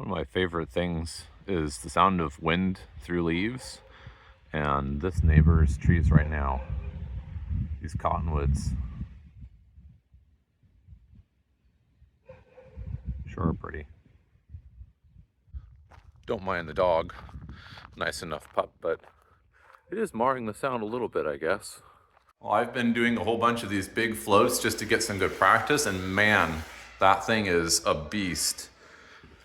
One of my favorite things is the sound of wind through leaves, and this neighbor's trees right now, these cottonwoods, sure are pretty. Don't mind the dog, nice enough pup, but it is marring the sound a little bit, I guess. Well, I've been doing a whole bunch of these big floats just to get some good practice, and man, that thing is a beast.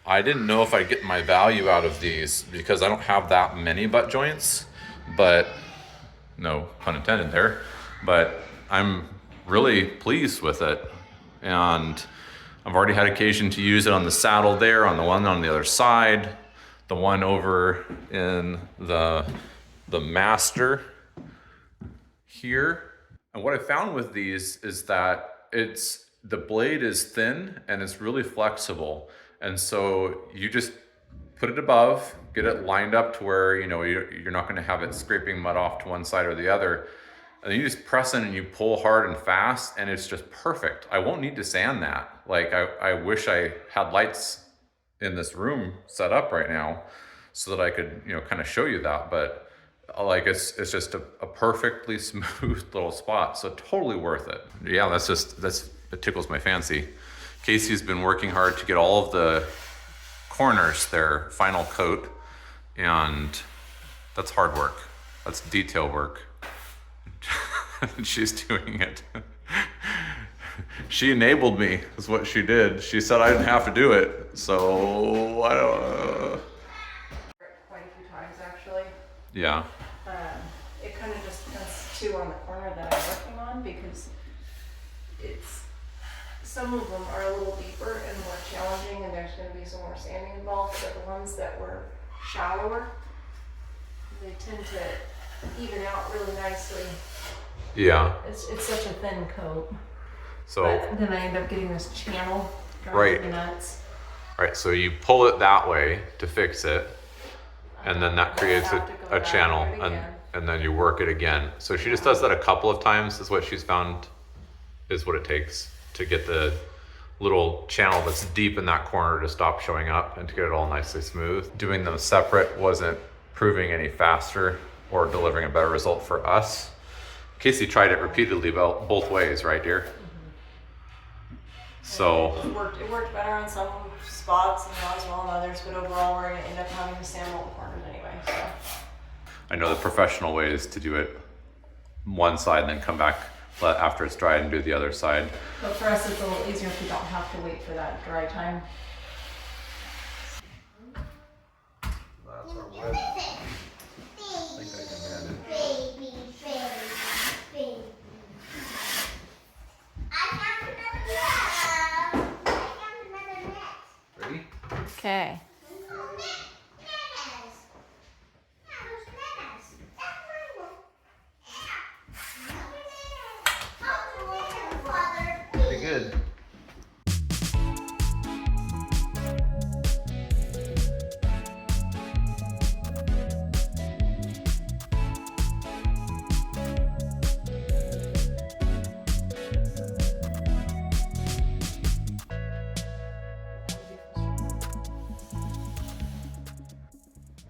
I didn't know if I'd get my value out of these because I don't have that many butt joints, but no pun intended there, but I'm really pleased with it. And I've already had occasion to use it on the saddle there, on the one on the other side, the one over in the master here. And what I found with these is that the blade is thin and it's really flexible. And so you just put it above, get it lined up to where you're not going to have it scraping mud off to one side or the other. And then you just press in and you pull hard and fast, and it's just perfect. I won't need to sand that. Like I wish I had lights in this room set up right now so that I could kind of show you that, but like it's just a perfectly smooth little spot, so totally worth it. Yeah, it tickles my fancy. Casey's been working hard to get all of the corners their final coat, and that's hard work. That's detail work. She's doing it. She enabled me, is what she did. She said I didn't have to do it, so I don't. Quite a few times actually. Yeah. It kind of just depends too on the corner that I'm working on, because some of them are a little deeper and more challenging, and there's going to be some more sanding involved. But the ones that were shallower, they tend to even out really nicely. Yeah. It's such a thin coat. So but then I end up getting this channel. Right. Me nuts. Right. So you pull it that way to fix it, and then that creates a channel, and then you work it again. So she just does that a couple of times, is what she's found is what it takes to get the little channel that's deep in that corner to stop showing up and to get it all nicely smooth. Doing them separate wasn't proving any faster or delivering a better result for us. Casey tried it repeatedly both ways, right, dear? Mm-hmm. So it worked better on some spots and not as well on others, but overall we're going to end up having to sand all the corners anyway. So I know the professional way is to do it one side and then come back after it's dried and do the other side. But for us, it's a little easier if we don't have to wait for that dry time. That's our wood. I think I can hand it. Baby. Ready? Okay. Pretty good.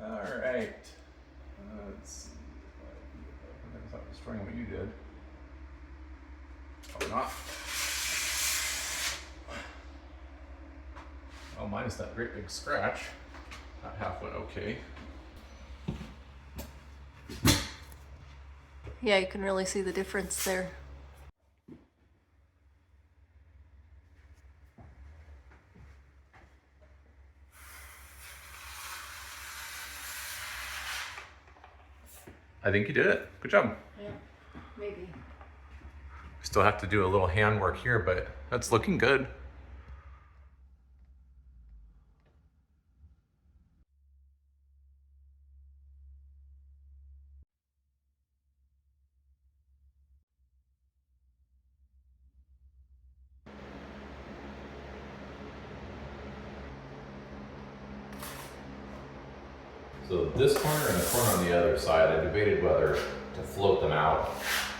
All right. Let's see. I'm not destroying what you did. Or not. Oh, minus that great big scratch. That half went okay. Yeah, you can really see the difference there. I think you did it. Good job. Yeah, maybe. Still have to do a little handwork here, but that's looking good. So this corner and the corner on the other side, I debated whether to float them out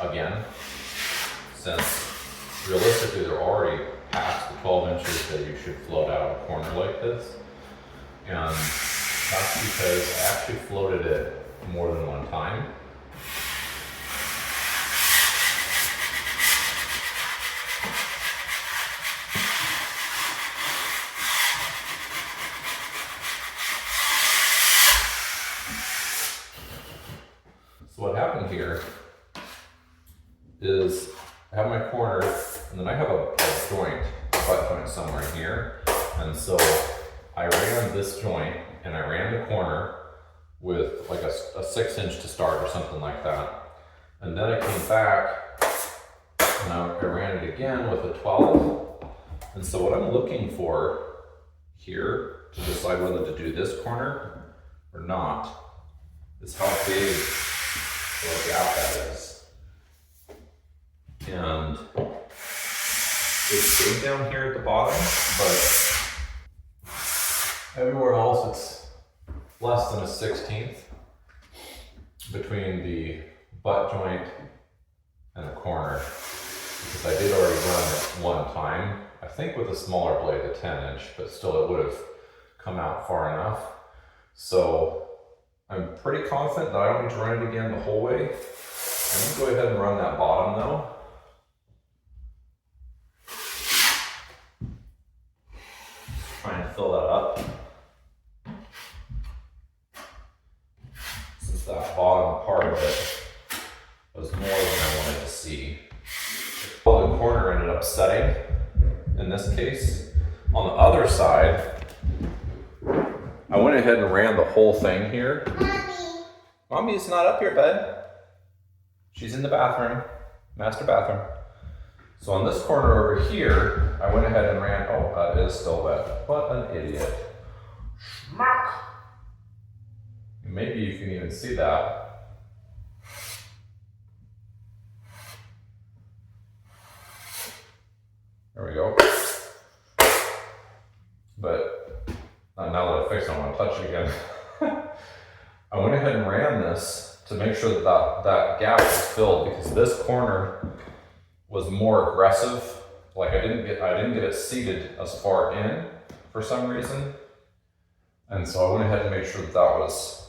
again, since realistically they're already past the 12 inches that you should float out a corner like this. And that's because I actually floated it more than one time. So what happened here is I have my corner, and then I have a joint, a butt joint somewhere in here. And so I ran this joint and I ran the corner with like a 6-inch to start or something like that. And then I came back and I ran it again with a 12. And so what I'm looking for here to decide whether to do this corner or not is how big the gap that is. And it's big down here at the bottom, but everywhere else it's less than a 1/16 between the butt joint and the corner. Because I did already run it one time, I think with a smaller blade, the 10-inch, but still it would have come out far enough. So I'm pretty confident that I don't need to run it again the whole way. I'm gonna go ahead and run that bottom though. Try and fill that up. Since that bottom part of it was more than I wanted to see. Well, the corner ended up setting in this case. On the other side, I went ahead and ran the whole thing here. Mommy. Mommy's not up here, bud. She's in the bathroom, master bathroom. So on this corner over here, I went ahead and ran, oh, that is still wet. What an idiot. Schmack! Maybe you can even see that. There we go. But now that I fixed it, I want to touch it again. I went ahead and ran this to make sure that gap was filled, because this corner was more aggressive. Like I didn't get it seated as far in for some reason. And so I went ahead and made sure that was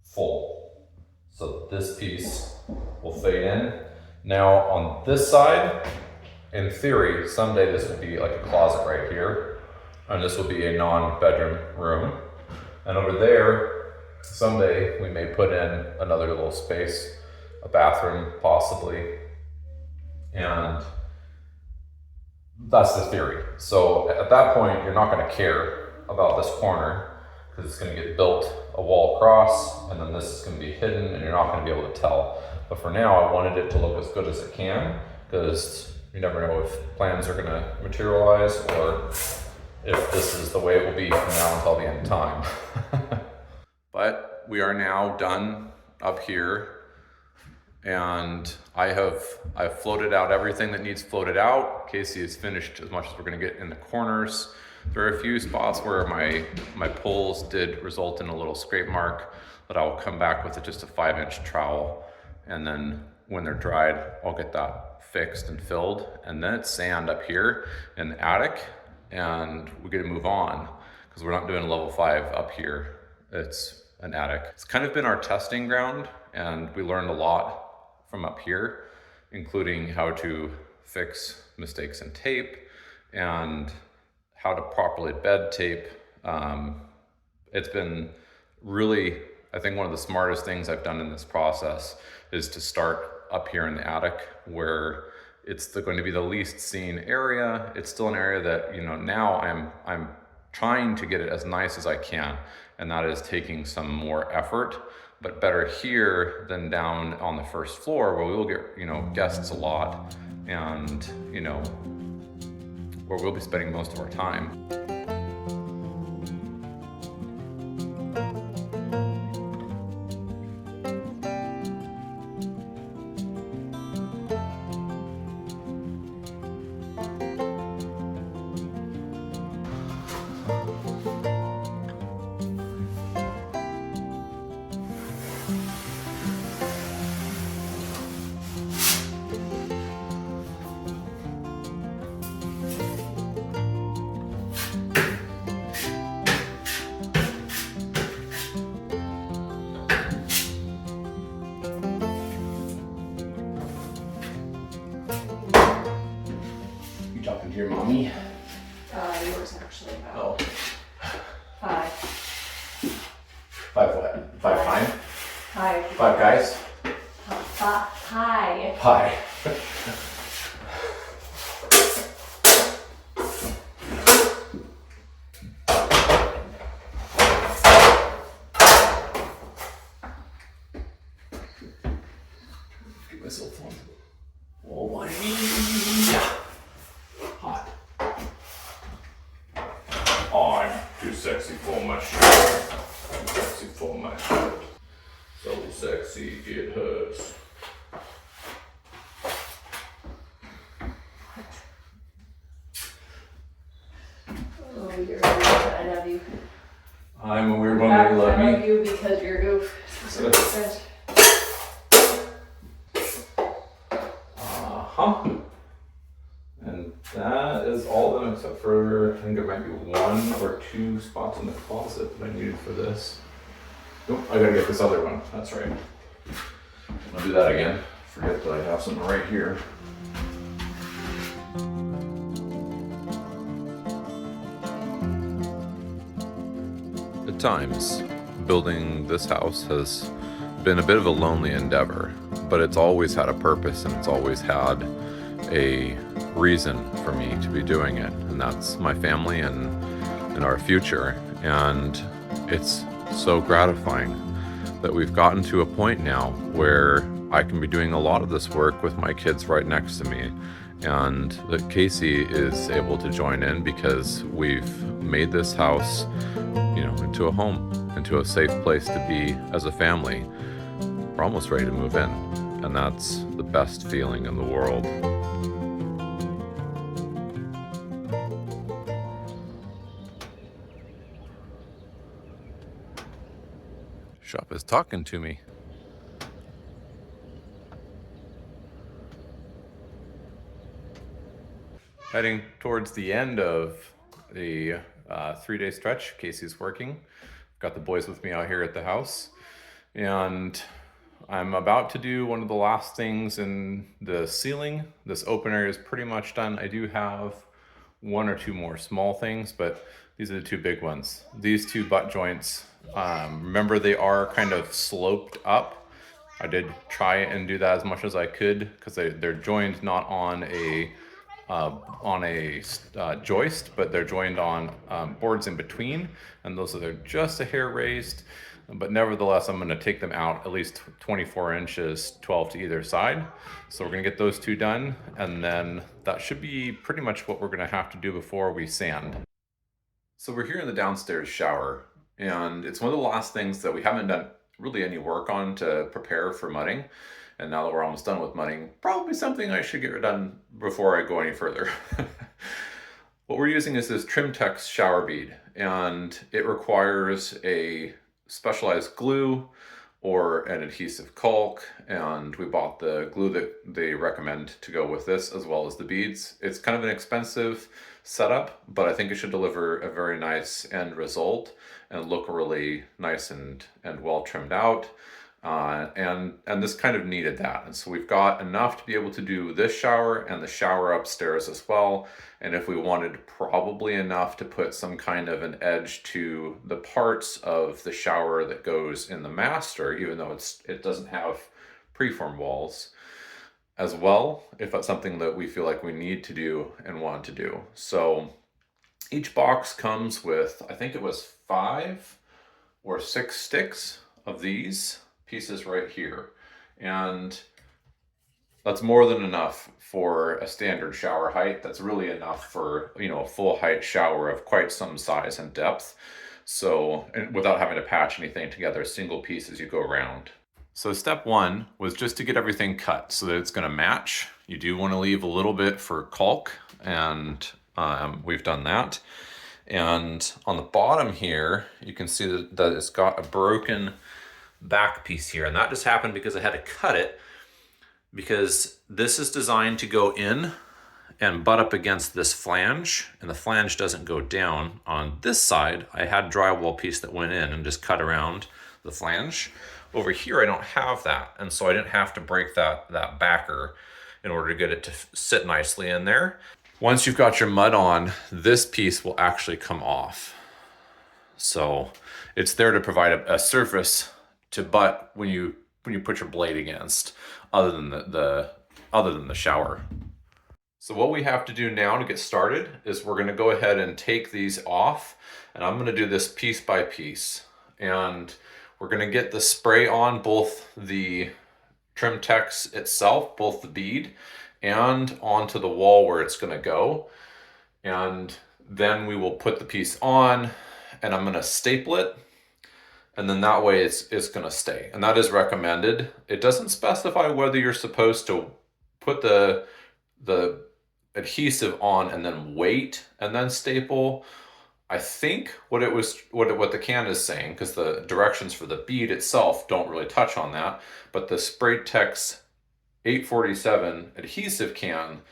full. So this piece will fade in. Now on this side, in theory, someday this would be like a closet right here. And this will be a non-bedroom room. And over there, someday we may put in another little space, a bathroom possibly. And that's the theory. So at that point, you're not going to care about this corner because it's going to get built a wall across, and then this is going to be hidden and you're not going to be able to tell. But for now, I wanted it to look as good as it can, because you never know if plans are going to materialize or if this is the way it will be from now until the end of time. But we are now done up here. And I've floated out everything that needs floated out. Casey has finished as much as we're gonna get in the corners. There are a few spots where my pulls did result in a little scrape mark that I'll come back with just a 5-inch trowel. And then when they're dried, I'll get that fixed and filled. And then it's sand up here in the attic, and we get to move on because we're not doing level 5 up here. It's an attic. It's kind of been our testing ground, and we learned a lot from up here, including how to fix mistakes in tape and how to properly bed tape. It's been really, I think one of the smartest things I've done in this process is to start up here in the attic, where it's going to be the least seen area. It's still an area that, you know, now I'm trying to get it as nice as I can, and that is taking some more effort. But better here than down on the first floor, where we will get, you know, guests a lot, and, you know, where we'll be spending most of our time. me? Yours actually about Oh. 5. 5 what? 5 pine? 5. 5 guys? Pie. Pie. Give myself one. Oh, my. Hot. Oh, I'm too sexy for my shirt. Too sexy for my shirt. So sexy, it hurts. Oh, you're a goof. I love you. I'm a weird one, but you love I love me. you because you're a goof. Uh-huh. And that is all of them except for, I think there might be 1 or 2 spots in the closet that I needed for this. Nope, I gotta get this other one. That's right. I'll do that again. Forget that I have something right here. At times, building this house has been a bit of a lonely endeavor, but it's always had a purpose and it's always had a reason for me to be doing it, and that's my family and our future. And it's so gratifying that we've gotten to a point now where I can be doing a lot of this work with my kids right next to me, and that Casey is able to join in because we've made this house, into a home, into a safe place to be as a family. We're almost ready to move in, and that's the best feeling in the world. Shop is talking to me. Heading towards the end of the 3-day stretch. Casey's working. Got the boys with me out here at the house, and I'm about to do one of the last things in the ceiling. This open area is pretty much done. I do have 1 or 2 more small things, but these are the 2 big ones. These 2 butt joints, remember they are kind of sloped up. I did try and do that as much as I could because they're joined not on a joist, but they're joined on boards in between, and those are just a hair raised. But nevertheless, I'm going to take them out at least 24 inches, 12 to either side. So we're going to get those 2 done, and then that should be pretty much what we're going to have to do before we sand. So we're here in the downstairs shower, and it's one of the last things that we haven't done really any work on to prepare for mudding. And now that we're almost done with mudding, probably something I should get done before I go any further. What we're using is this Trimtex shower bead, and it requires a specialized glue or an adhesive caulk, and we bought the glue that they recommend to go with this, as well as the beads. It's kind of an expensive setup, but I think it should deliver a very nice end result and look really nice and well trimmed out. And this kind of needed that. And so we've got enough to be able to do this shower and the shower upstairs as well. And if we wanted, probably enough to put some kind of an edge to the parts of the shower that goes in the master, even though it doesn't have preform walls as well, if that's something that we feel like we need to do and want to do. So each box comes with, I think it was 5 or 6 sticks of these pieces right here, and that's more than enough for a standard shower height. That's really enough for a full height shower of quite some size and depth, so, and without having to patch anything together, single piece as you go around. So step 1 was just to get everything cut so that it's going to match. You do want to leave a little bit for caulk, and we've done that. And on the bottom here you can see that it's got a broken back piece here, and that just happened because I had to cut it, because this is designed to go in and butt up against this flange, and the flange doesn't go down. On this side I had a drywall piece that went in and just cut around the flange. Over here I don't have that, and so I didn't have to break that backer in order to get it to sit nicely in there. Once you've got your mud on, this piece will actually come off. So it's there to provide a surface to butt when you put your blade against, other than the shower. So what we have to do now to get started is we're gonna go ahead and take these off, and I'm gonna do this piece by piece. And we're gonna get the spray on both the trim text itself, both the bead, and onto the wall where it's gonna go. And then we will put the piece on, and I'm gonna staple it, and then that way it's gonna stay. And that is recommended. It doesn't specify whether you're supposed to put the adhesive on and then wait and then staple. I think what the can is saying, because the directions for the bead itself don't really touch on that, but the Spray Tex 847 adhesive can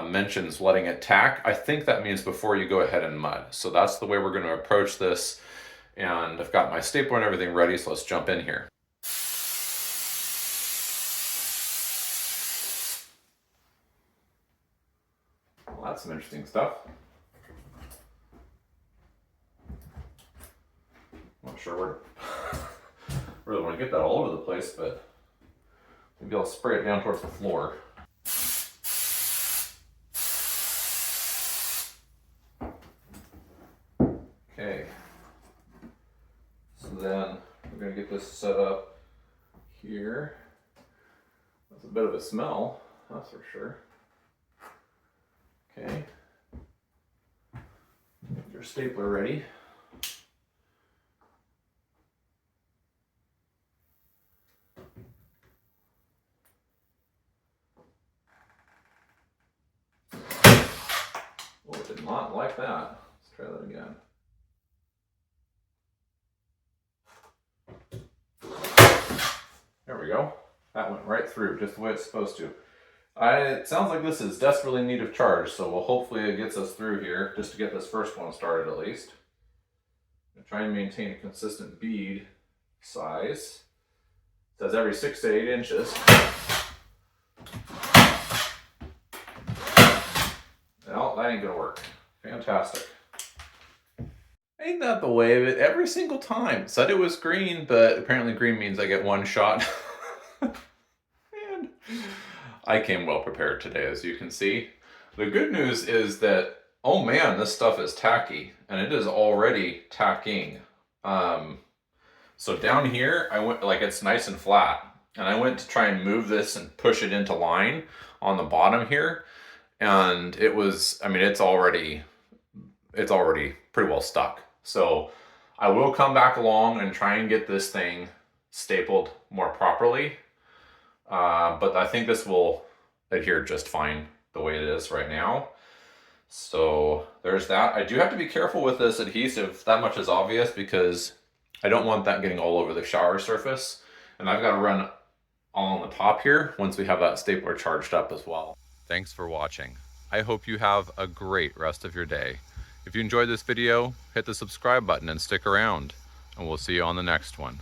mentions letting it tack. I think that means before you go ahead and mud. So that's the way we're going to approach this. And I've got my stapler and everything ready, so let's jump in here. Well, that's some interesting stuff. Not sure where really want to get that all over the place, but maybe I'll spray it down towards the floor. Okay. So then we're going to get this set up here. That's a bit of a smell, that's for sure. Okay. Get your stapler ready. Oh, it did not like that. Let's try that again. There we go. That went right through, just the way it's supposed to. It sounds like this is desperately in need of charge, so hopefully it gets us through here, just to get this first one started at least. I'm try and maintain a consistent bead size. It says every 6 to 8 inches. No, that ain't gonna work. Fantastic. Ain't that the way of it every single time? Said it was green, but apparently green means I get one shot. And I came well prepared today, as you can see. The good news is that, oh man, this stuff is tacky, and it is already tacking. So down here, I went, like, it's nice and flat, and I went to try and move this and push it into line on the bottom here, and it was, I mean, it's already pretty well stuck. So I will come back along and try and get this thing stapled more properly. But I think this will adhere just fine the way it is right now. So there's that. I do have to be careful with this adhesive. That much is obvious, because I don't want that getting all over the shower surface. And I've got to run all on the top here once we have that stapler charged up as well. Thanks for watching. I hope you have a great rest of your day. If you enjoyed this video, hit the subscribe button and stick around, and we'll see you on the next one.